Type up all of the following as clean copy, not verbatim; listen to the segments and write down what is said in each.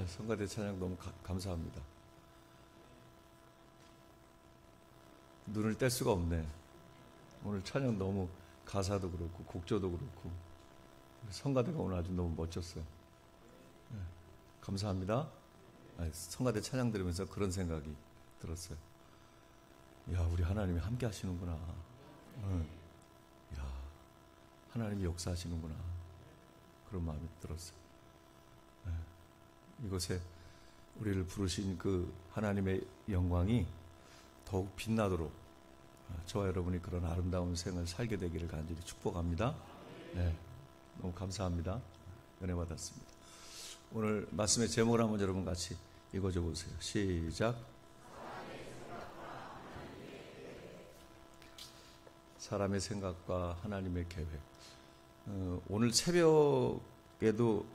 성가대 찬양 너무 감사합니다. 눈을 뗄 수가 없네. 오늘 찬양 너무 가사도 그렇고 곡조도 그렇고 성가대가 오늘 아주 너무 멋졌어요. 감사합니다. 성가대 찬양 들으면서 그런 생각이 들었어요. 야, 우리 하나님이 함께 하시는구나. 야, 하나님이 역사하시는구나. 그런 마음이 들었어요. 이곳에 우리를 부르신 그 하나님의 영광이 더욱 빛나도록 저와 여러분이 그런 아름다운 생을 살게 되기를 간절히 축복합니다. 너무 감사합니다. 은혜 받았습니다. 오늘 말씀의 제목을 한번 여러분 같이 읽어줘 보세요. 시작. 사람의 생각과 하나님의 계획. 오늘 새벽에도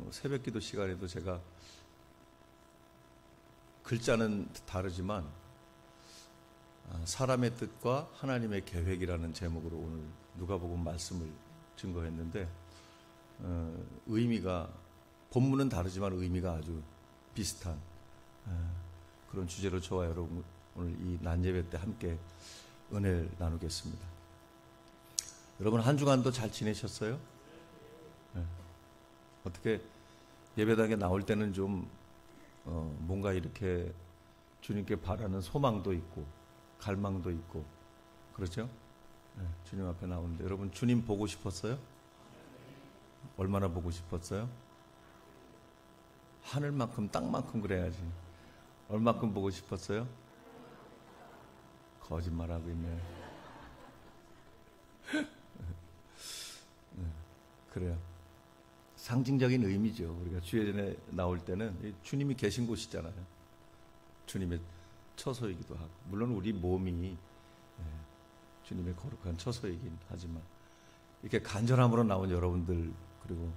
새벽 기도 시간에도 제가 글자는 다르지만 사람의 뜻과 하나님의 계획이라는 제목으로 오늘 누가복음 말씀을 증거했는데 의미가 본문은 다르지만 의미가 아주 비슷한 그런 주제로 저와 여러분 오늘 이 난예배 때 함께 은혜를 나누겠습니다. 여러분 한 주간도 잘 지내셨어요? 어떻게 예배당에 나올 때는 좀 뭔가 이렇게 주님께 바라는 소망도 있고 갈망도 있고 그렇죠? 주님 앞에 나오는데 여러분 주님 보고 싶었어요? 얼마나 보고 싶었어요? 하늘만큼 땅만큼 그래야지. 얼마큼 보고 싶었어요? 거짓말하고 있네. 그래요. 상징적인 의미죠. 우리가 주예전에 나올 때는 주님이 계신 곳이잖아요. 주님의 처소이기도 하고 물론 우리 몸이 주님의 거룩한 처소이긴 하지만 이렇게 간절함으로 나온 여러분들 그리고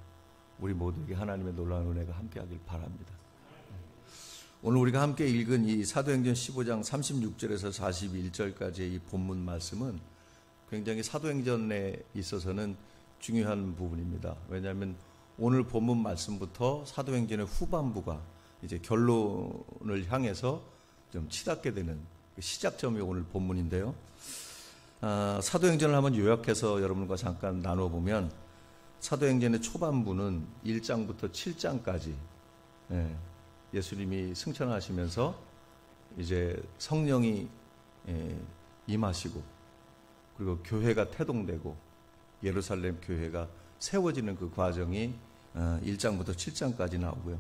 우리 모두에게 하나님의 놀라운 은혜가 함께하길 바랍니다. 오늘 우리가 함께 읽은 이 사도행전 15장 36절에서 41절까지의 이 본문 말씀은 굉장히 사도행전에 있어서는 중요한 부분입니다. 왜냐하면 오늘 본문 말씀부터 사도행전의 후반부가 이제 결론을 향해서 좀 치닫게 되는 시작점이 오늘 본문인데요. 사도행전을 한번 요약해서 여러분과 잠깐 나눠보면 사도행전의 초반부는 1장부터 7장까지 예수님이 승천하시면서 이제 성령이 임하시고 그리고 교회가 태동되고 예루살렘 교회가 세워지는 그 과정이 1장부터 7장까지 나오고요.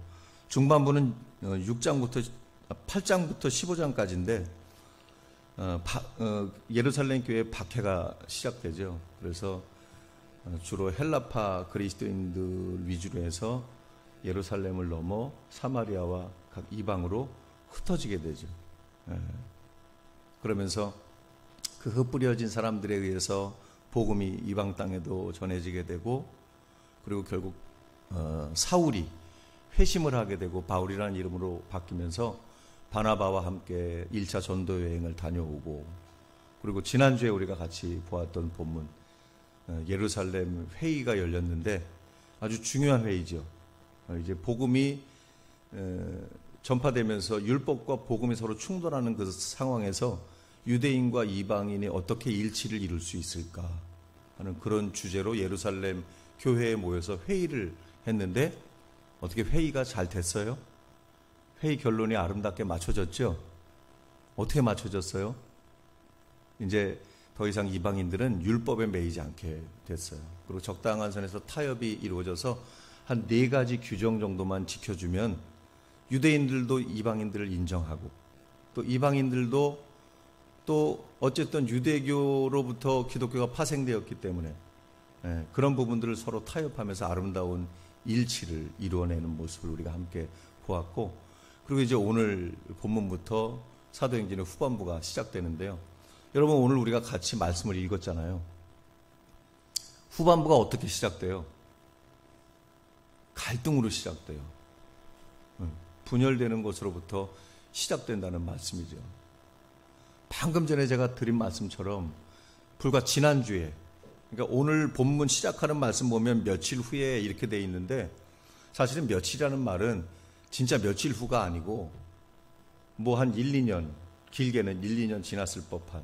중반부는 8장부터 15장까지인데 예루살렘 교회의 박해가 시작되죠. 그래서 주로 헬라파 그리스도인들 위주로 해서 예루살렘을 넘어 사마리아와 각 이방으로 흩어지게 되죠. 그러면서 그 흩뿌려진 사람들에 의해서 복음이 이방 땅에도 전해지게 되고 그리고 결국 사울이 회심을 하게 되고 바울이라는 이름으로 바뀌면서 바나바와 함께 1차 전도 여행을 다녀오고 그리고 지난주에 우리가 같이 보았던 본문 예루살렘 회의가 열렸는데 아주 중요한 회의죠. 이제 복음이 전파되면서 율법과 복음이 서로 충돌하는 그 상황에서 유대인과 이방인이 어떻게 일치를 이룰 수 있을까 하는 그런 주제로 예루살렘 교회에 모여서 회의를 했는데 어떻게 회의가 잘 됐어요? 회의 결론이 아름답게 맞춰졌죠? 어떻게 맞춰졌어요? 이제 더 이상 이방인들은 율법에 매이지 않게 됐어요. 그리고 적당한 선에서 타협이 이루어져서 한 4가지 규정 정도만 지켜주면 유대인들도 이방인들을 인정하고 또 이방인들도 또 어쨌든 유대교로부터 기독교가 파생되었기 때문에 그런 부분들을 서로 타협하면서 아름다운 일치를 이루어내는 모습을 우리가 함께 보았고 그리고 이제 오늘 본문부터 사도행전의 후반부가 시작되는데요. 여러분 오늘 우리가 같이 말씀을 읽었잖아요. 후반부가 어떻게 시작돼요? 갈등으로 시작돼요. 분열되는 것으로부터 시작된다는 말씀이죠. 방금 전에 제가 드린 말씀처럼 불과 지난주에 그러니까 오늘 본문 시작하는 말씀 보면 며칠 후에 이렇게 돼 있는데 사실은 며칠이라는 말은 진짜 며칠 후가 아니고 뭐 한 1, 2년, 길게는 1, 2년 지났을 법한.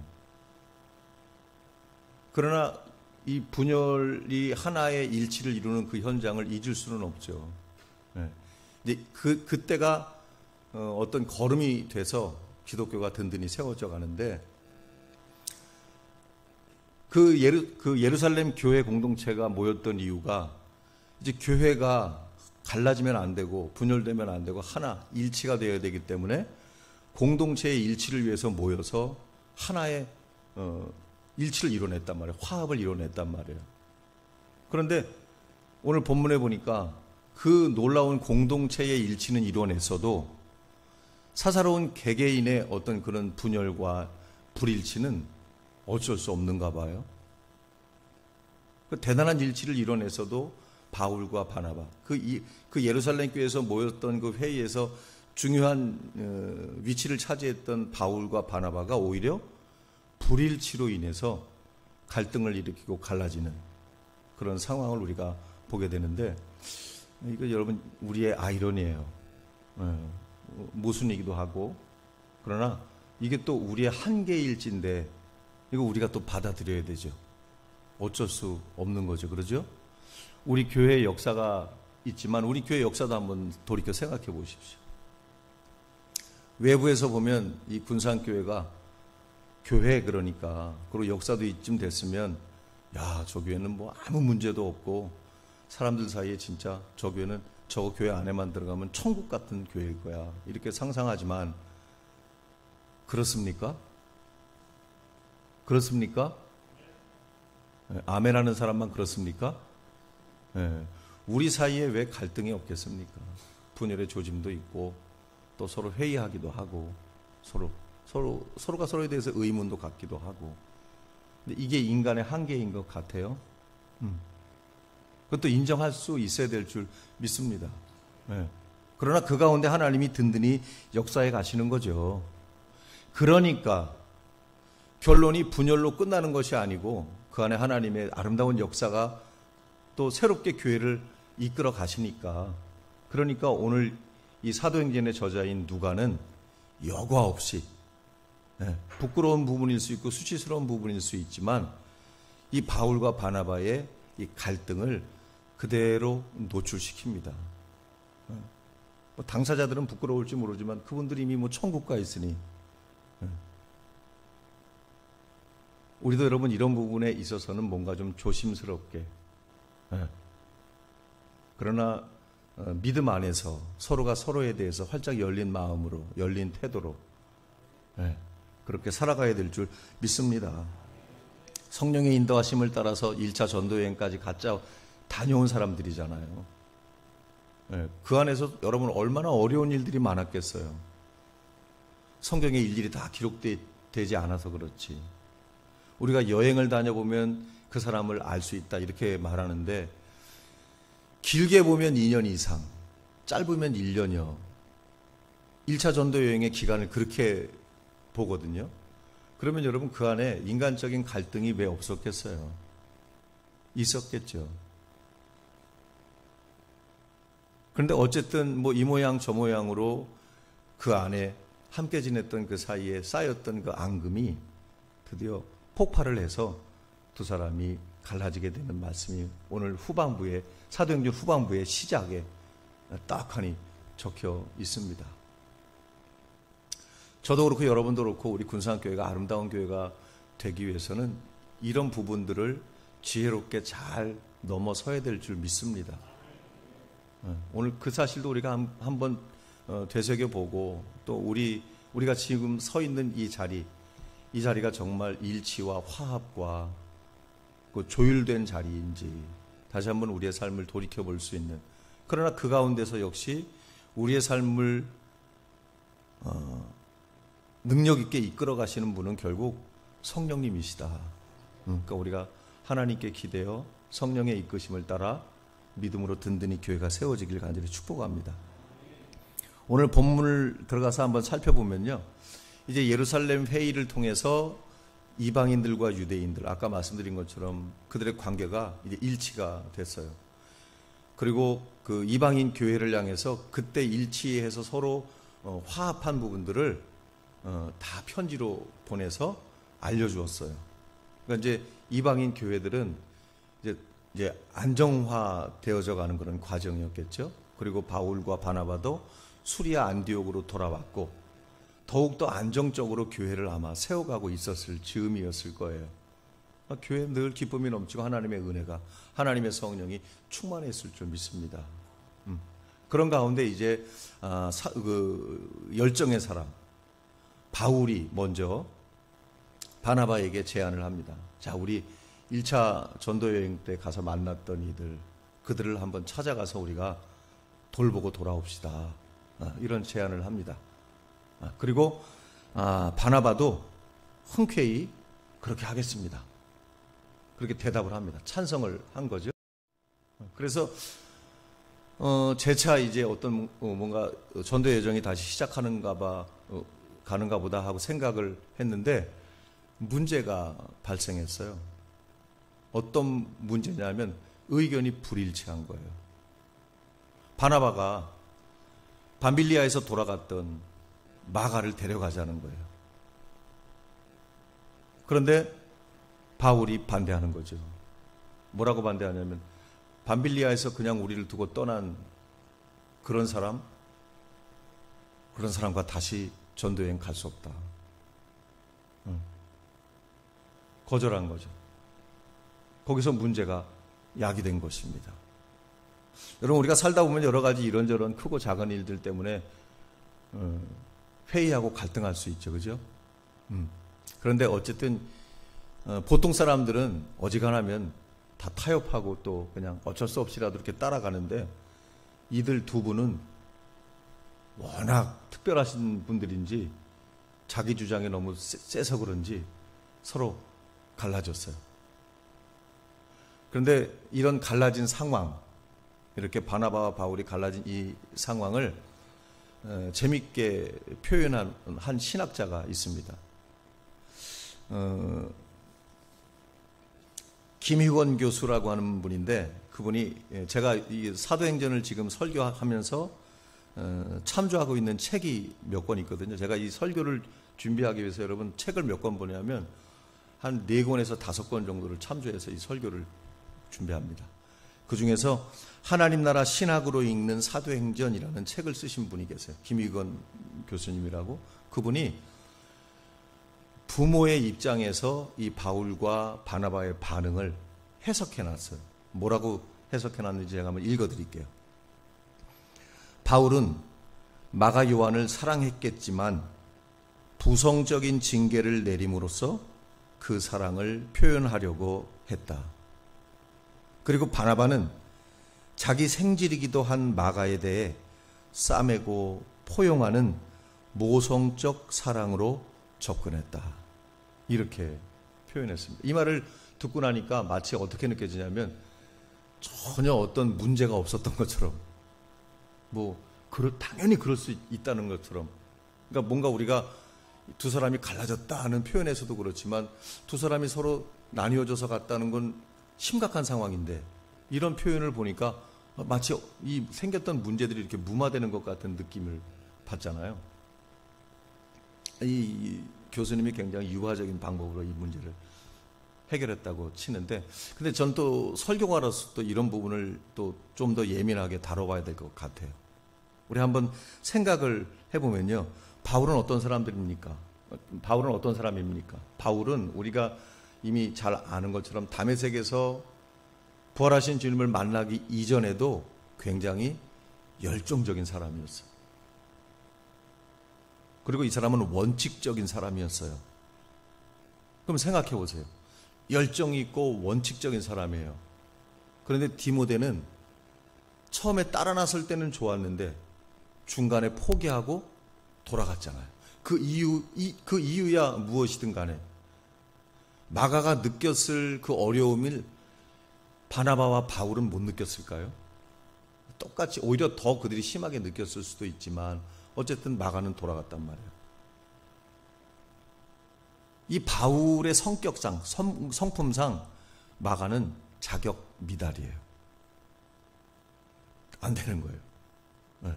그러나 이 분열이 하나의 일치를 이루는 그 현장을 잊을 수는 없죠. 네. 근데 그때가 어떤 걸음이 돼서 기독교가 든든히 세워져 가는데, 그 예루살렘 교회 공동체가 모였던 이유가 이제 교회가 갈라지면 안 되고 분열되면 안 되고 하나 일치가 되어야 되기 때문에 공동체의 일치를 위해서 모여서 하나의 일치를 이뤄냈단 말이에요. 화합을 이뤄냈단 말이에요. 그런데 오늘 본문에 보니까 그 놀라운 공동체의 일치는 이뤄냈어도 사사로운 개개인의 어떤 그런 분열과 불일치는 어쩔 수 없는가 봐요. 그 대단한 일치를 이뤄냈어도 바울과 바나바, 그 예루살렘 교회에서 모였던 그 회의에서 중요한 위치를 차지했던 바울과 바나바가 오히려 불일치로 인해서 갈등을 일으키고 갈라지는 그런 상황을 우리가 보게 되는데, 이거 여러분 우리의 아이러니예요. 모순이기도 하고, 그러나 이게 또 우리의 한계일진데 이거 우리가 또 받아들여야 되죠. 어쩔 수 없는 거죠. 그러죠? 우리 교회의 역사가 있지만 우리 교회 역사도 한번 돌이켜 생각해 보십시오. 외부에서 보면 이 군산교회가 교회, 그러니까 그리고 역사도 이쯤 됐으면 야, 저 교회는 뭐 아무 문제도 없고 사람들 사이에 진짜 저 교회는 저 교회 안에만 들어가면 천국 같은 교회일 거야, 이렇게 상상하지만 그렇습니까? 그렇습니까? 아멘하는 사람만 그렇습니까? 우리 사이에 왜 갈등이 없겠습니까? 분열의 조짐도 있고 또 서로 회의하기도 하고 서로가 서로에 대해서 의문도 갖기도 하고. 근데 이게 인간의 한계인 것 같아요. 그것도 인정할 수 있어야 될 줄 믿습니다. 그러나 그 가운데 하나님이 든든히 역사해 가시는 거죠. 그러니까 결론이 분열로 끝나는 것이 아니고 그 안에 하나님의 아름다운 역사가 또 새롭게 교회를 이끌어 가시니까, 그러니까 오늘 이 사도행전의 저자인 누가는 여과 없이 부끄러운 부분일 수 있고 수치스러운 부분일 수 있지만 이 바울과 바나바의 이 갈등을 그대로 노출시킵니다. 뭐 당사자들은 부끄러울지 모르지만 그분들이 이미 뭐 천국 가 있으니 우리도 여러분 이런 부분에 있어서는 뭔가 좀 조심스럽게, 그러나 믿음 안에서 서로가 서로에 대해서 활짝 열린 마음으로, 열린 태도로 그렇게 살아가야 될 줄 믿습니다. 성령의 인도하심을 따라서 1차 전도여행까지 각자 다녀온 사람들이잖아요. 그 안에서 여러분 얼마나 어려운 일들이 많았겠어요. 성경에 일일이 다 기록되지 않아서 그렇지. 우리가 여행을 다녀보면 그 사람을 알 수 있다 이렇게 말하는데, 길게 보면 2년 이상, 짧으면 1년여. 1차 전도 여행의 기간을 그렇게 보거든요. 그러면 여러분 그 안에 인간적인 갈등이 왜 없었겠어요? 있었겠죠. 그런데 어쨌든 뭐 이 모양 저 모양으로 그 안에 함께 지냈던 그 사이에 쌓였던 그 앙금이 드디어 폭발을 해서 두 사람이 갈라지게 되는 말씀이 오늘 후반부에, 사도행전 후반부의 시작에 딱하니 적혀 있습니다. 저도 그렇고 여러분도 그렇고 우리 군산교회가 아름다운 교회가 되기 위해서는 이런 부분들을 지혜롭게 잘 넘어서야 될 줄 믿습니다. 오늘 그 사실도 우리가 한번 되새겨보고, 또 우리가 지금 서 있는 이 자리가 정말 일치와 화합과 그 조율된 자리인지 다시 한번 우리의 삶을 돌이켜볼 수 있는, 그러나 그 가운데서 역시 우리의 삶을 능력 있게 이끌어 가시는 분은 결국 성령님이시다. 그러니까 우리가 하나님께 기대어 성령의 이끄심을 따라 믿음으로 든든히 교회가 세워지길 간절히 축복합니다. 오늘 본문을 들어가서 한번 살펴보면요, 이제 예루살렘 회의를 통해서 이방인들과 유대인들, 아까 말씀드린 것처럼 그들의 관계가 이제 일치가 됐어요. 그리고 그 이방인 교회를 향해서 그때 일치해서 서로 화합한 부분들을 다 편지로 보내서 알려주었어요. 그러니까 이제 이방인 교회들은 이제 안정화되어져 가는 그런 과정이었겠죠. 그리고 바울과 바나바도 수리아 안디옥으로 돌아왔고 더욱더 안정적으로 교회를 아마 세워가고 있었을 즈음이었을 거예요. 교회 늘 기쁨이 넘치고 하나님의 은혜가, 하나님의 성령이 충만했을 줄 믿습니다. 그런 가운데 이제 그 열정의 사람 바울이 먼저 바나바에게 제안을 합니다. 자, 우리 1차 전도 여행 때 가서 만났던 그들을 한번 찾아가서 우리가 돌보고 돌아옵시다. 이런 제안을 합니다. 그리고 바나바도 흔쾌히 그렇게 하겠습니다. 그렇게 대답을 합니다. 찬성을 한 거죠. 그래서 재차 이제 어떤 뭔가 전도 여정이 다시 가는가 보다 하고 생각을 했는데 문제가 발생했어요. 어떤 문제냐면 의견이 불일치한 거예요. 바나바가 밤빌리아에서 돌아갔던 마가를 데려가자는 거예요. 그런데 바울이 반대하는 거죠. 뭐라고 반대하냐면 밤빌리아에서 그냥 우리를 두고 떠난 그런 사람과 다시 전도여행 갈 수 없다. 거절한 거죠. 거기서 문제가 야기된 것입니다. 여러분, 우리가 살다 보면 여러 가지 이런저런 크고 작은 일들 때문에 회의하고 갈등할 수 있죠. 그죠? 그런데 어쨌든 보통 사람들은 어지간하면 다 타협하고 또 그냥 어쩔 수 없이라도 이렇게 따라가는데 이들 두 분은 워낙 특별하신 분들인지 자기 주장이 너무 세서 그런지 서로 갈라졌어요. 그런데 이런 갈라진 상황, 이렇게 바나바와 바울이 갈라진 이 상황을 재밌게 표현한 한 신학자가 있습니다. 김희원 교수라고 하는 분인데 그분이 제가 이 사도행전을 지금 설교하면서 참조하고 있는 책이 몇 권 있거든요. 제가 이 설교를 준비하기 위해서 여러분 책을 몇 권 보냐면 한 4권에서 5권 정도를 참조해서 이 설교를 준비합니다. 그 중에서 하나님 나라 신학으로 읽는 사도행전이라는 책을 쓰신 분이 계세요. 김희건 교수님이라고. 그분이 부모의 입장에서 이 바울과 바나바의 반응을 해석해 놨어요. 뭐라고 해석해 놨는지 제가 한번 읽어 드릴게요. 바울은 마가 요한을 사랑했겠지만 부성적인 징계를 내림으로써 그 사랑을 표현하려고 했다. 그리고 바나바는 자기 생질이기도 한 마가에 대해 싸매고 포용하는 모성적 사랑으로 접근했다. 이렇게 표현했습니다. 이 말을 듣고 나니까 마치 어떻게 느껴지냐면 전혀 어떤 문제가 없었던 것처럼, 당연히 그럴 수 있다는 것처럼, 그러니까 뭔가 우리가 두 사람이 갈라졌다 하는 표현에서도 그렇지만 두 사람이 서로 나뉘어져서 갔다는 건 심각한 상황인데 이런 표현을 보니까 마치 이 생겼던 문제들이 이렇게 무마되는 것 같은 느낌을 받잖아요. 이 교수님이 굉장히 유화적인 방법으로 이 문제를 해결했다고 치는데, 근데 전 또 설교가로서 또 이런 부분을 또 좀 더 예민하게 다뤄봐야 될 것 같아요. 우리 한번 생각을 해보면요. 바울은 어떤 사람입니까? 바울은 우리가 이미 잘 아는 것처럼 다메섹에서 부활하신 주님을 만나기 이전에도 굉장히 열정적인 사람이었어요. 그리고 이 사람은 원칙적인 사람이었어요. 그럼 생각해 보세요. 열정이 있고 원칙적인 사람이에요. 그런데 디모데는 처음에 따라 나설 때는 좋았는데 중간에 포기하고 돌아갔잖아요. 그 이유야 무엇이든 간에 마가가 느꼈을 그 어려움을 바나바와 바울은 못 느꼈을까요? 똑같이 오히려 더 그들이 심하게 느꼈을 수도 있지만 어쨌든 마가는 돌아갔단 말이에요. 이 바울의 성격상, 성품상 마가는 자격 미달이에요. 안 되는 거예요. 네.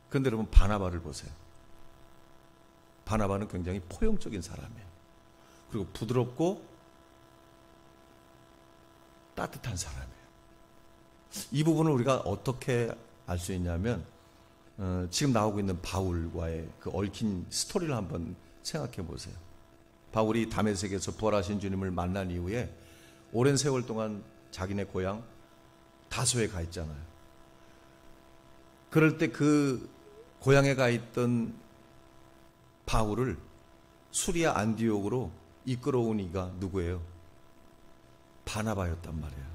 그런데 여러분 바나바를 보세요. 바나바는 굉장히 포용적인 사람이에요. 그리고 부드럽고 따뜻한 사람이에요. 이 부분을 우리가 어떻게 알 수 있냐면 지금 나오고 있는 바울과의 그 얽힌 스토리를 한번 생각해 보세요. 바울이 다메섹에서 부활하신 주님을 만난 이후에 오랜 세월 동안 자기네 고향 다소에 가 있잖아요. 그럴 때 그 고향에 가 있던 바울을 수리아 안디옥으로 이끌어온 이가 누구예요? 바나바였단 말이에요.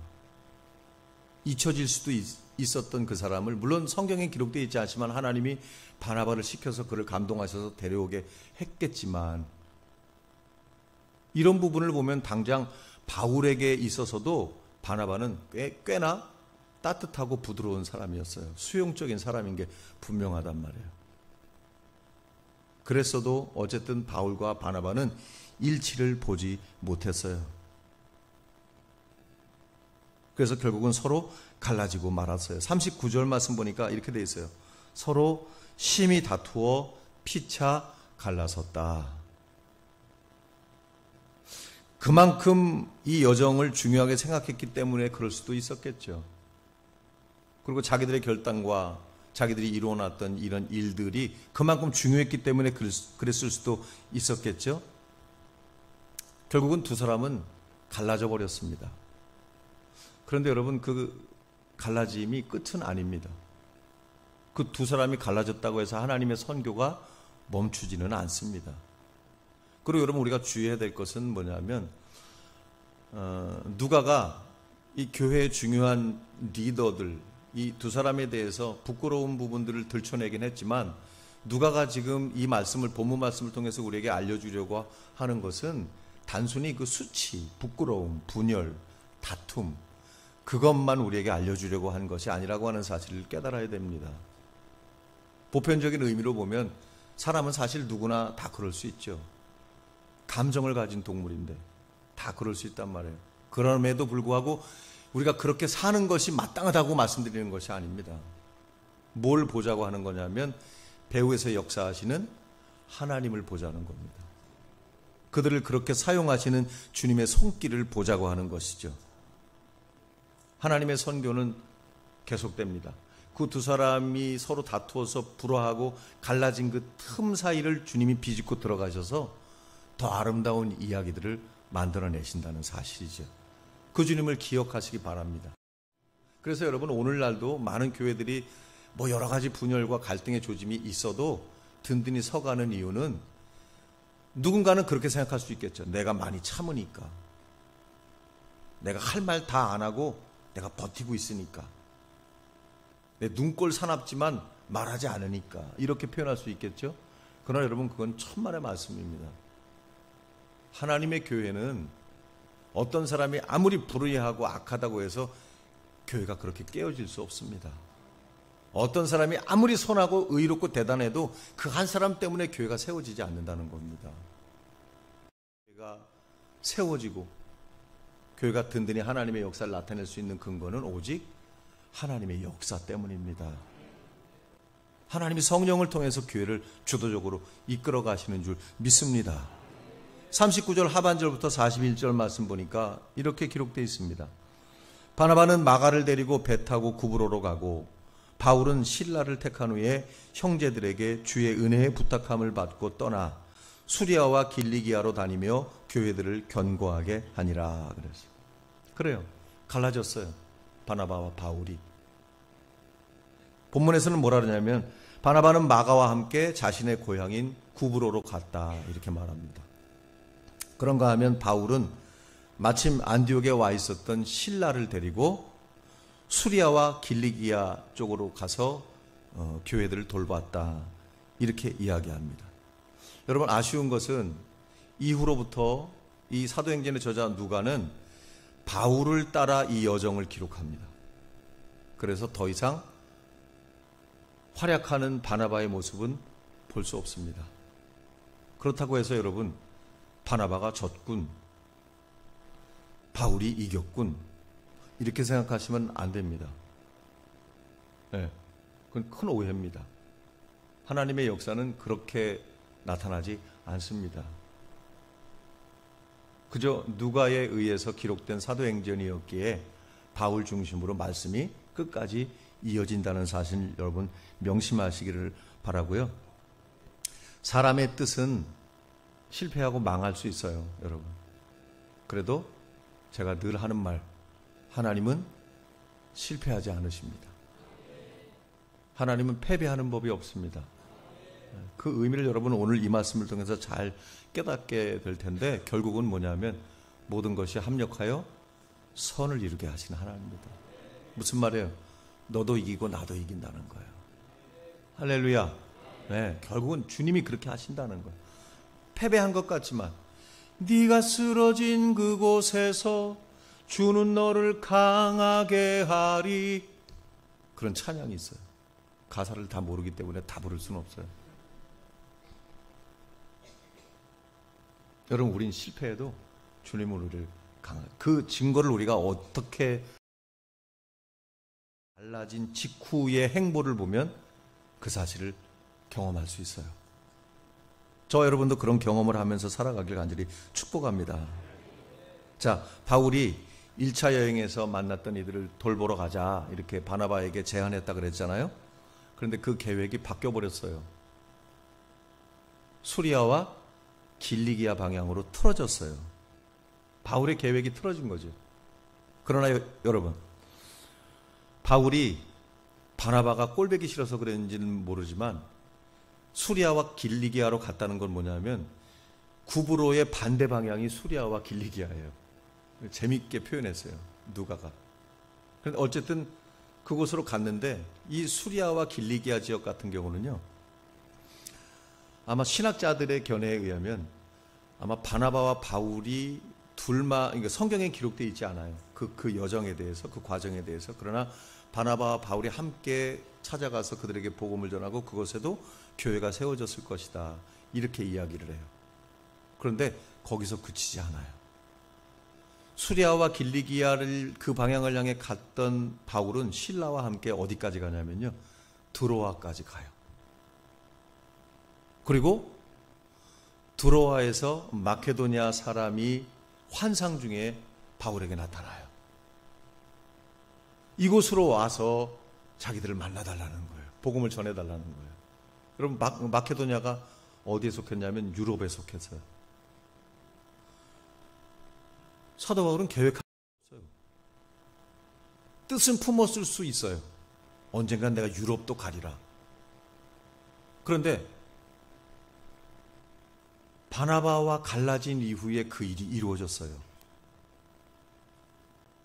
잊혀질 수도 있었던 그 사람을, 물론 성경에 기록되어 있지 않지만 하나님이 바나바를 시켜서 그를 감동하셔서 데려오게 했겠지만, 이런 부분을 보면 당장 바울에게 있어서도 바나바는 꽤나 따뜻하고 부드러운 사람이었어요. 수용적인 사람인 게 분명하단 말이에요. 그랬어도 어쨌든 바울과 바나바는 일치를 보지 못했어요. 그래서 결국은 서로 갈라지고 말았어요. 39절 말씀 보니까 이렇게 돼 있어요. 서로 심히 다투어 피차 갈라섰다. 그만큼 이 여정을 중요하게 생각했기 때문에 그럴 수도 있었겠죠. 그리고 자기들의 결단과 자기들이 이루어놨던 이런 일들이 그만큼 중요했기 때문에 그랬을 수도 있었겠죠. 결국은 두 사람은 갈라져 버렸습니다. 그런데 여러분, 그 갈라짐이 끝은 아닙니다. 그 두 사람이 갈라졌다고 해서 하나님의 선교가 멈추지는 않습니다. 그리고 여러분, 우리가 주의해야 될 것은 뭐냐면 누가가 이 교회의 중요한 리더들, 이 두 사람에 대해서 부끄러운 부분들을 들춰내긴 했지만, 누가가 지금 이 말씀을, 본문 말씀을 통해서 우리에게 알려주려고 하는 것은 단순히 그 수치, 부끄러움, 분열, 다툼, 그것만 우리에게 알려주려고 한 것이 아니라고 하는 사실을 깨달아야 됩니다. 보편적인 의미로 보면 사람은 사실 누구나 다 그럴 수 있죠. 감정을 가진 동물인데 다 그럴 수 있단 말이에요. 그럼에도 불구하고 우리가 그렇게 사는 것이 마땅하다고 말씀드리는 것이 아닙니다. 뭘 보자고 하는 거냐면 배후에서 역사하시는 하나님을 보자는 겁니다. 그들을 그렇게 사용하시는 주님의 손길을 보자고 하는 것이죠. 하나님의 선교는 계속됩니다. 그 두 사람이 서로 다투어서 불화하고 갈라진 그 틈 사이를 주님이 비집고 들어가셔서 더 아름다운 이야기들을 만들어내신다는 사실이죠. 그 주님을 기억하시기 바랍니다. 그래서 여러분, 오늘날도 많은 교회들이 뭐 여러 가지 분열과 갈등의 조짐이 있어도 든든히 서가는 이유는, 누군가는 그렇게 생각할 수 있겠죠. 내가 많이 참으니까, 내가 할 말 다 안 하고 내가 버티고 있으니까, 내 눈꼴 사납지만 말하지 않으니까, 이렇게 표현할 수 있겠죠. 그러나 여러분, 그건 천만의 말씀입니다. 하나님의 교회는 어떤 사람이 아무리 불의하고 악하다고 해서 교회가 그렇게 깨어질 수 없습니다. 어떤 사람이 아무리 선하고 의롭고 대단해도 그 한 사람 때문에 교회가 세워지지 않는다는 겁니다. 교회가 세워지고 교회가 든든히 하나님의 역사를 나타낼 수 있는 근거는 오직 하나님의 역사 때문입니다. 하나님이 성령을 통해서 교회를 주도적으로 이끌어 가시는 줄 믿습니다. 39절 하반절부터 41절 말씀 보니까 이렇게 기록되어 있습니다. 바나바는 마가를 데리고 배 타고 구브로로 가고, 바울은 실라를 택한 후에 형제들에게 주의 은혜의 부탁함을 받고 떠나 수리아와 길리기아로 다니며 교회들을 견고하게 하니라. 그래요. 갈라졌어요. 바나바와 바울이. 본문에서는 뭐라 그러냐면, 바나바는 마가와 함께 자신의 고향인 구브로로 갔다, 이렇게 말합니다. 그런가 하면 바울은 마침 안디옥에 와 있었던 실라를 데리고 수리아와 길리기아 쪽으로 가서 교회들을 돌봤다, 이렇게 이야기합니다. 여러분, 아쉬운 것은 이후로부터 이 사도행전의 저자 누가는 바울을 따라 이 여정을 기록합니다. 그래서 더 이상 활약하는 바나바의 모습은 볼 수 없습니다. 그렇다고 해서 여러분, 바나바가 졌군, 바울이 이겼군, 이렇게 생각하시면 안 됩니다. 네, 그건 큰 오해입니다. 하나님의 역사는 그렇게 나타나지 않습니다. 그저 누가에 의해서 기록된 사도행전이었기에 바울 중심으로 말씀이 끝까지 이어진다는 사실 여러분 명심하시기를 바라고요. 사람의 뜻은 실패하고 망할 수 있어요, 여러분. 그래도 제가 늘 하는 말, 하나님은 실패하지 않으십니다. 하나님은 패배하는 법이 없습니다. 그 의미를 여러분 오늘 이 말씀을 통해서 잘 깨닫게 될 텐데, 결국은 뭐냐면 모든 것이 합력하여 선을 이루게 하시는 하나님입니다. 무슨 말이에요? 너도 이기고 나도 이긴다는 거예요. 할렐루야. 네, 결국은 주님이 그렇게 하신다는 거예요. 패배한 것 같지만 네가 쓰러진 그곳에서 주는 너를 강하게 하리, 그런 찬양이 있어요. 가사를 다 모르기 때문에 다 부를 수는 없어요. 여러분, 우린 실패해도 주님은 우리를 강하게, 그 증거를 우리가 어떻게 달라진 직후의 행보를 보면 그 사실을 경험할 수 있어요. 저 여러분도 그런 경험을 하면서 살아가길 간절히 축복합니다. 자, 바울이 1차 여행에서 만났던 이들을 돌보러 가자 이렇게 바나바에게 제안했다 그랬잖아요. 그런데 그 계획이 바뀌어 버렸어요. 수리아와 길리기아 방향으로 틀어졌어요. 바울의 계획이 틀어진 거죠. 그러나 여러분, 바울이 바나바가 꼴보기 싫어서 그랬는지는 모르지만 수리아와 길리기아로 갔다는 건 뭐냐면 구브로의 반대 방향이 수리아와 길리기아예요. 재밌게 표현했어요, 누가가. 그런데 어쨌든 그곳으로 갔는데 이 수리아와 길리기아 지역 같은 경우는요, 아마 신학자들의 견해에 의하면 아마 바나바와 바울이 둘만, 그러니까 성경에 기록되어 있지 않아요. 그 여정에 대해서, 그 과정에 대해서. 그러나 바나바와 바울이 함께 찾아가서 그들에게 복음을 전하고 그곳에도 교회가 세워졌을 것이다, 이렇게 이야기를 해요. 그런데 거기서 그치지 않아요. 수리아와 길리기아를 그 방향을 향해 갔던 바울은 실라와 함께 어디까지 가냐면요, 드로아까지 가요. 그리고 드로아에서 마케도니아 사람이 환상 중에 바울에게 나타나요. 이곳으로 와서 자기들을 만나달라는 거예요. 복음을 전해달라는 거예요. 여러분, 마케도니아가 어디에 속했냐면 유럽에 속했어요. 사도 바울은 계획한 게 없어요. 뜻은 품었을 수 있어요. 언젠간 내가 유럽도 가리라. 그런데 바나바와 갈라진 이후에 그 일이 이루어졌어요.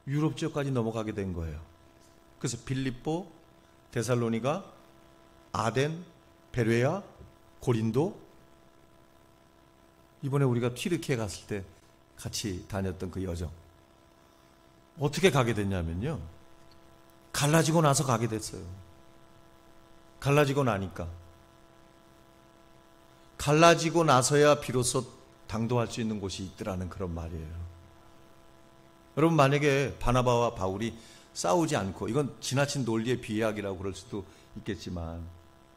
유럽 지역까지 넘어가게 된 거예요. 그래서 빌립보, 데살로니가, 아덴, 베레아, 고린도, 이번에 우리가 튀르키에 갔을 때 같이 다녔던 그 여정, 어떻게 가게 됐냐면요, 갈라지고 나서 가게 됐어요. 갈라지고 나니까, 갈라지고 나서야 비로소 당도할 수 있는 곳이 있더라는 그런 말이에요. 여러분, 만약에 바나바와 바울이 싸우지 않고, 이건 지나친 논리의 비약이라고 그럴 수도 있겠지만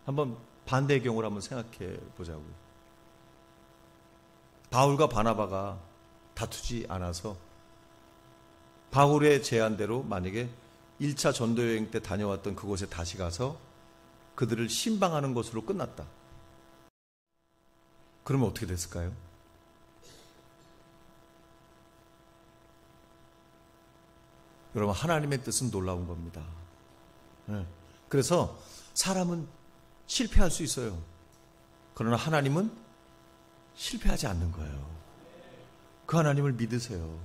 한번 반대의 경우를 한번 생각해 보자고요. 바울과 바나바가 다투지 않아서 바울의 제안대로 만약에 1차 전도여행 때 다녀왔던 그곳에 다시 가서 그들을 신방하는 것으로 끝났다. 그러면 어떻게 됐을까요? 여러분, 하나님의 뜻은 놀라운 겁니다. 그래서 사람은 실패할 수 있어요. 그러나 하나님은 실패하지 않는 거예요. 그 하나님을 믿으세요.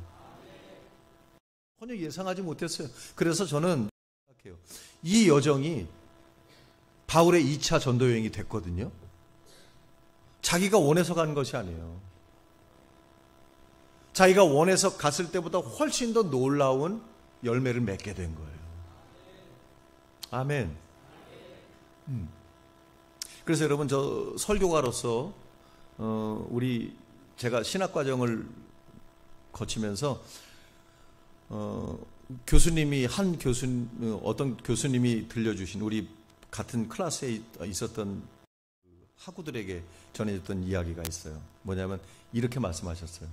전혀 예상하지 못했어요. 그래서 저는 생각해요, 이 여정이 바울의 2차 전도여행이 됐거든요. 자기가 원해서 간 것이 아니에요. 자기가 원해서 갔을 때보다 훨씬 더 놀라운 열매를 맺게 된 거예요. 아멘. 그래서 여러분, 저 설교가로서 제가 신학과정을 거치면서 교수님이 어떤 교수님이 들려주신 우리 같은 클래스에 있었던 학우들에게 전해졌던 이야기가 있어요. 뭐냐면 이렇게 말씀하셨어요.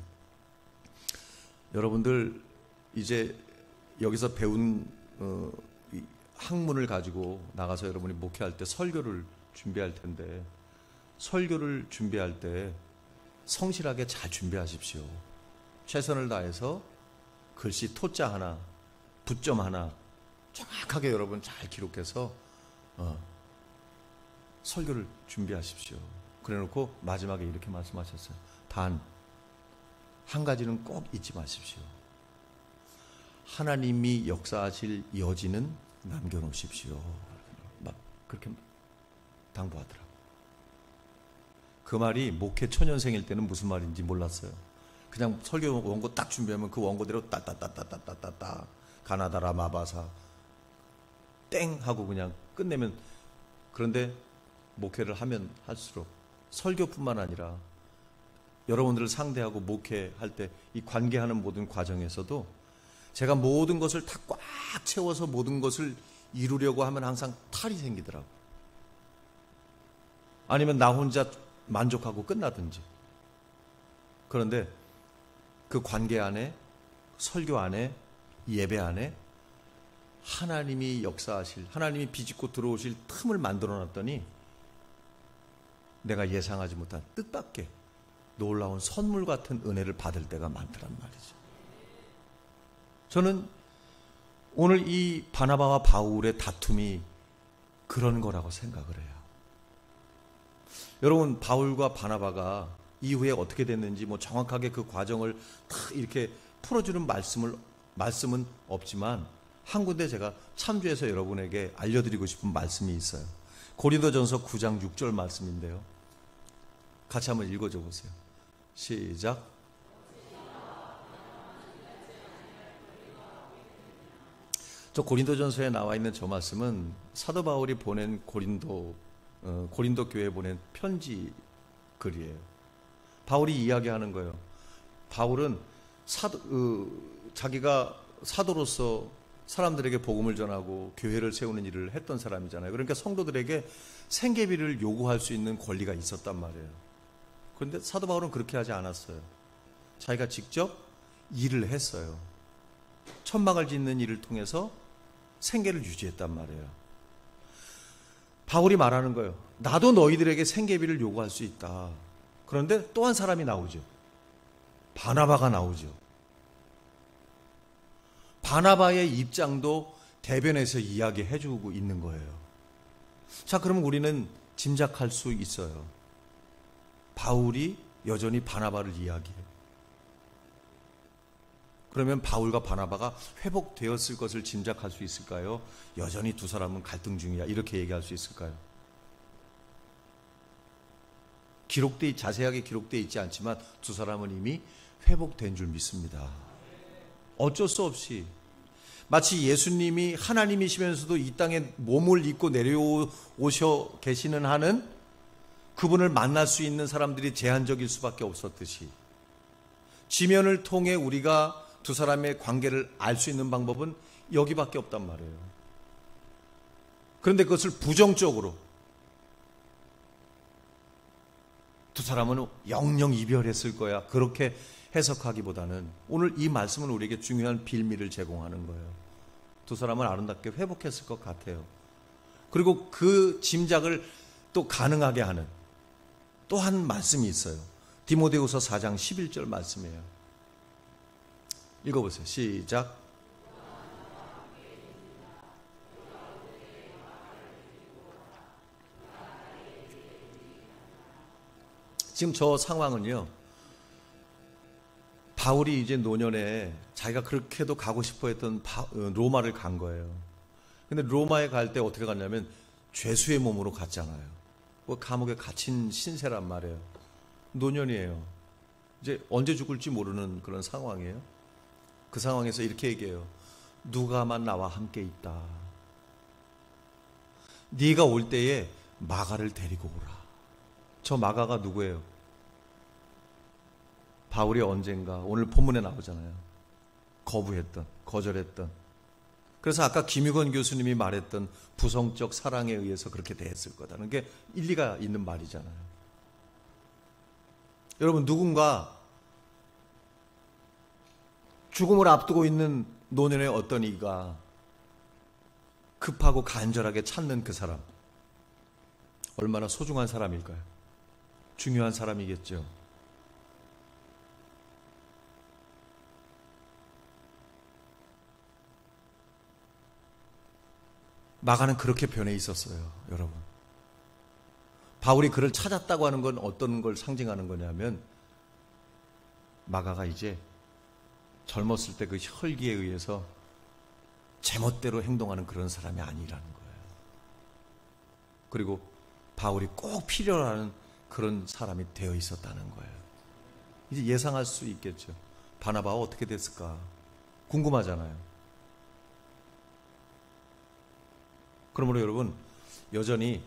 여러분들 이제 여기서 배운 이 학문을 가지고 나가서 여러분이 목회할 때 설교를 준비할 텐데, 설교를 준비할 때 성실하게 잘 준비하십시오. 최선을 다해서 글씨 토자 하나, 붓점 하나 정확하게 여러분 잘 기록해서 설교를 준비하십시오. 그래놓고 마지막에 이렇게 말씀하셨어요. 단 한 가지는 꼭 잊지 마십시오. 하나님이 역사하실 여지는 남겨놓으십시오. 막 그렇게 당부하더라고요. 그 말이 목회 초년생일 때는 무슨 말인지 몰랐어요. 그냥 설교 원고 딱 준비하면 그 원고대로 따따따따따따따 가나다라 마바사 땡 하고 그냥 끝내면. 그런데 목회를 하면 할수록 설교뿐만 아니라 여러분들을 상대하고 목회할 때 이 관계하는 모든 과정에서도 제가 모든 것을 다 꽉 채워서 모든 것을 이루려고 하면 항상 탈이 생기더라고요. 아니면 나 혼자 만족하고 끝나든지. 그런데 그 관계 안에, 설교 안에, 예배 안에 하나님이 역사하실, 하나님이 비집고 들어오실 틈을 만들어 놨더니 내가 예상하지 못한 뜻밖의 놀라운 선물 같은 은혜를 받을 때가 많더란 말이죠. 저는 오늘 이 바나바와 바울의 다툼이 그런 거라고 생각을 해요. 여러분, 바울과 바나바가 이후에 어떻게 됐는지 뭐 정확하게 그 과정을 다 이렇게 풀어주는 말씀은 없지만 한 군데 제가 참조해서 여러분에게 알려드리고 싶은 말씀이 있어요. 고린도전서 9장 6절 말씀인데요. 같이 한번 읽어줘 보세요. 시작. 저 고린도전서에 나와 있는 저 말씀은 사도 바울이 보낸 고린도 교회에 보낸 편지 글이에요. 바울이 이야기하는 거예요. 바울은 자기가 사도로서 사람들에게 복음을 전하고 교회를 세우는 일을 했던 사람이잖아요. 그러니까 성도들에게 생계비를 요구할 수 있는 권리가 있었단 말이에요. 그런데 사도 바울은 그렇게 하지 않았어요. 자기가 직접 일을 했어요. 천막을 짓는 일을 통해서 생계를 유지했단 말이에요. 바울이 말하는 거예요. 나도 너희들에게 생계비를 요구할 수 있다. 그런데 또 한 사람이 나오죠. 바나바가 나오죠. 바나바의 입장도 대변해서 이야기해 주고 있는 거예요. 자, 그러면 우리는 짐작할 수 있어요. 바울이 여전히 바나바를 이야기해요. 그러면 바울과 바나바가 회복되었을 것을 짐작할 수 있을까요? 여전히 두 사람은 갈등 중이야. 이렇게 얘기할 수 있을까요? 자세하게 기록되어 있지 않지만 두 사람은 이미 회복된 줄 믿습니다. 어쩔 수 없이 마치 예수님이 하나님이시면서도 이 땅에 몸을 입고 내려오셔 계시는 한은 그분을 만날 수 있는 사람들이 제한적일 수밖에 없었듯이 지면을 통해 우리가 두 사람의 관계를 알 수 있는 방법은 여기밖에 없단 말이에요. 그런데 그것을 부정적으로 두 사람은 영영 이별했을 거야, 그렇게 해석하기보다는 오늘 이 말씀은 우리에게 중요한 빌미를 제공하는 거예요. 두 사람은 아름답게 회복했을 것 같아요. 그리고 그 짐작을 또 가능하게 하는 또 한 말씀이 있어요. 디모데후서 4장 11절 말씀이에요. 읽어보세요. 시작. 지금 저 상황은요, 바울이 이제 노년에 자기가 그렇게도 가고 싶어 했던 로마를 간 거예요. 근데 로마에 갈 때 어떻게 갔냐면 죄수의 몸으로 갔잖아요. 그 감옥에 갇힌 신세란 말이에요. 노년이에요. 이제 언제 죽을지 모르는 그런 상황이에요. 그 상황에서 이렇게 얘기해요. 누가만 나와 함께 있다. 네가 올 때에 마가를 데리고 오라. 저 마가가 누구예요? 바울이 언젠가 오늘 본문에 나오잖아요. 거절했던 그래서 아까 김유건 교수님이 말했던 부성적 사랑에 의해서 그렇게 대했을 거다는 게 일리가 있는 말이잖아요. 여러분, 누군가 죽음을 앞두고 있는 노년의 어떤 이가 급하고 간절하게 찾는 그 사람, 얼마나 소중한 사람일까요? 중요한 사람이겠죠. 마가는 그렇게 변해 있었어요, 여러분. 바울이 그를 찾았다고 하는 건 어떤 걸 상징하는 거냐면, 마가가 이제 젊었을 때 그 혈기에 의해서 제멋대로 행동하는 그런 사람이 아니라는 거예요. 그리고 바울이 꼭 필요로 하는 그런 사람이 되어 있었다는 거예요. 이제 예상할 수 있겠죠. 바나바가 어떻게 됐을까? 궁금하잖아요. 그러므로 여러분, 여전히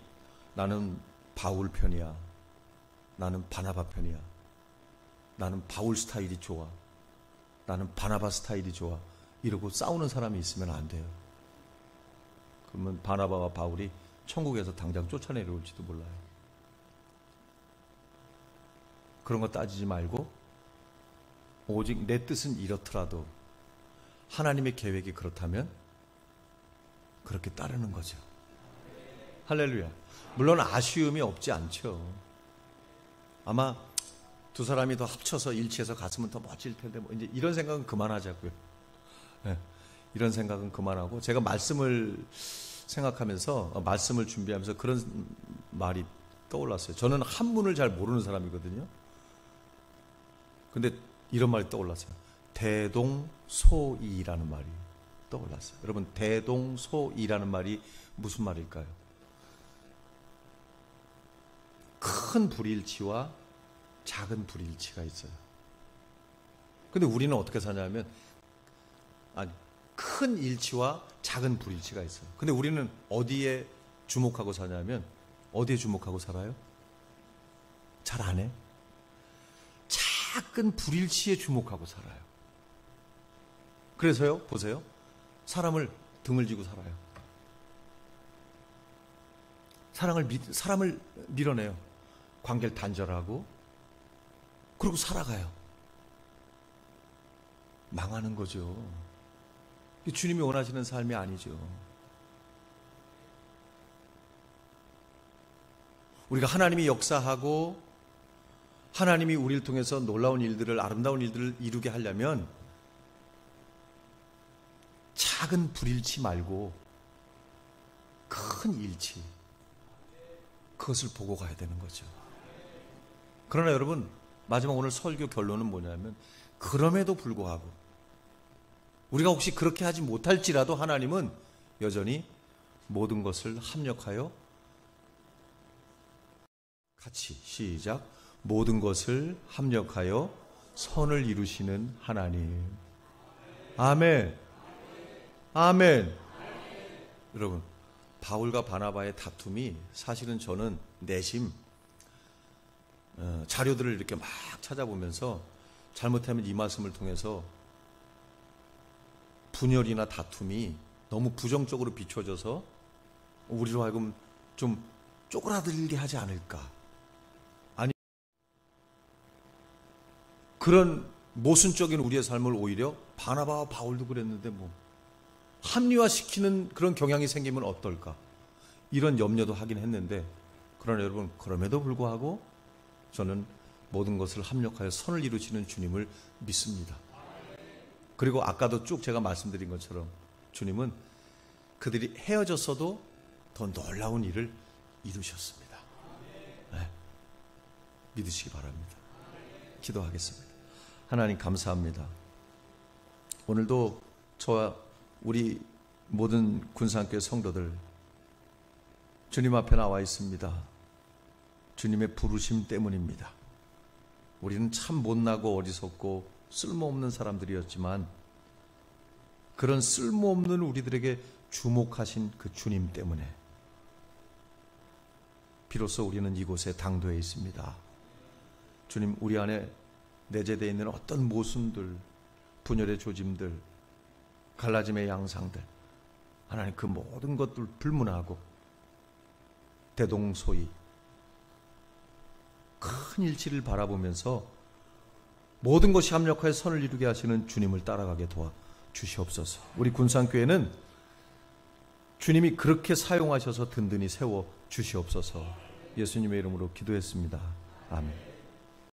나는 바울 편이야, 나는 바나바 편이야, 나는 바울 스타일이 좋아, 나는 바나바 스타일이 좋아, 이러고 싸우는 사람이 있으면 안 돼요. 그러면 바나바와 바울이 천국에서 당장 쫓아내려올지도 몰라요. 그런 거 따지지 말고 오직 내 뜻은 이렇더라도 하나님의 계획이 그렇다면 그렇게 따르는 거죠. 할렐루야. 물론 아쉬움이 없지 않죠. 아마 두 사람이 더 합쳐서 일치해서 갔으면 더 멋질 텐데, 뭐 이제 이런 생각은 그만하자고요. 네, 이런 생각은 그만하고, 제가 말씀을 생각하면서, 말씀을 준비하면서 그런 말이 떠올랐어요. 저는 한문을 잘 모르는 사람이거든요. 근데 이런 말이 떠올랐어요. 대동소이라는 말이 떠올랐어요. 여러분, 대동소이라는 말이 무슨 말일까요? 큰 불일치와 작은 불일치가 있어요. 근데 우리는 어떻게 사냐면, 큰 일치와 작은 불일치가 있어요. 근데 우리는 어디에 주목하고 사냐면, 어디에 주목하고 살아요? 잘 안 해? 작은 불일치에 주목하고 살아요. 그래서요, 보세요. 사람을 등을 지고 살아요. 사람을 밀어내요. 관계를 단절하고, 그리고 살아가요. 망하는 거죠. 주님이 원하시는 삶이 아니죠. 우리가 하나님이 역사하고 하나님이 우리를 통해서 놀라운 일들을, 아름다운 일들을 이루게 하려면 작은 불일치 말고 큰 일치, 그것을 보고 가야 되는 거죠. 그러나 여러분, 마지막 오늘 설교 결론은 뭐냐면, 그럼에도 불구하고 우리가 혹시 그렇게 하지 못할지라도 하나님은 여전히 모든 것을 합력하여 같이 시작, 모든 것을 합력하여 선을 이루시는 하나님. 아멘. 아멘. 여러분, 바울과 바나바의 다툼이 사실은 저는 내심 자료들을 이렇게 막 찾아보면서 잘못하면 이 말씀을 통해서 분열이나 다툼이 너무 부정적으로 비춰져서 우리로 하여금 좀 쪼그라들게 하지 않을까. 아니, 그런 모순적인 우리의 삶을 오히려 바나바와 바울도 그랬는데 뭐 합리화시키는 그런 경향이 생기면 어떨까. 이런 염려도 하긴 했는데, 그러나 여러분, 그럼에도 불구하고 저는 모든 것을 합력하여 선을 이루시는 주님을 믿습니다. 그리고 아까도 쭉 제가 말씀드린 것처럼 주님은 그들이 헤어졌어도 더 놀라운 일을 이루셨습니다. 네. 믿으시기 바랍니다. 기도하겠습니다. 하나님, 감사합니다. 오늘도 저와 우리 모든 군산교회 성도들 주님 앞에 나와 있습니다. 주님의 부르심 때문입니다. 우리는 참 못나고 어리석고 쓸모없는 사람들이었지만, 그런 쓸모없는 우리들에게 주목하신 그 주님 때문에 비로소 우리는 이곳에 당도해 있습니다. 주님, 우리 안에 내재되어 있는 어떤 모순들, 분열의 조짐들, 갈라짐의 양상들, 하나님 그 모든 것들 불문하고 대동소이 큰 일치를 바라보면서 모든 것이 합력하여 선을 이루게 하시는 주님을 따라가게 도와주시옵소서. 우리 군산교회는 주님이 그렇게 사용하셔서 든든히 세워 주시옵소서. 예수님의 이름으로 기도했습니다. 아멘.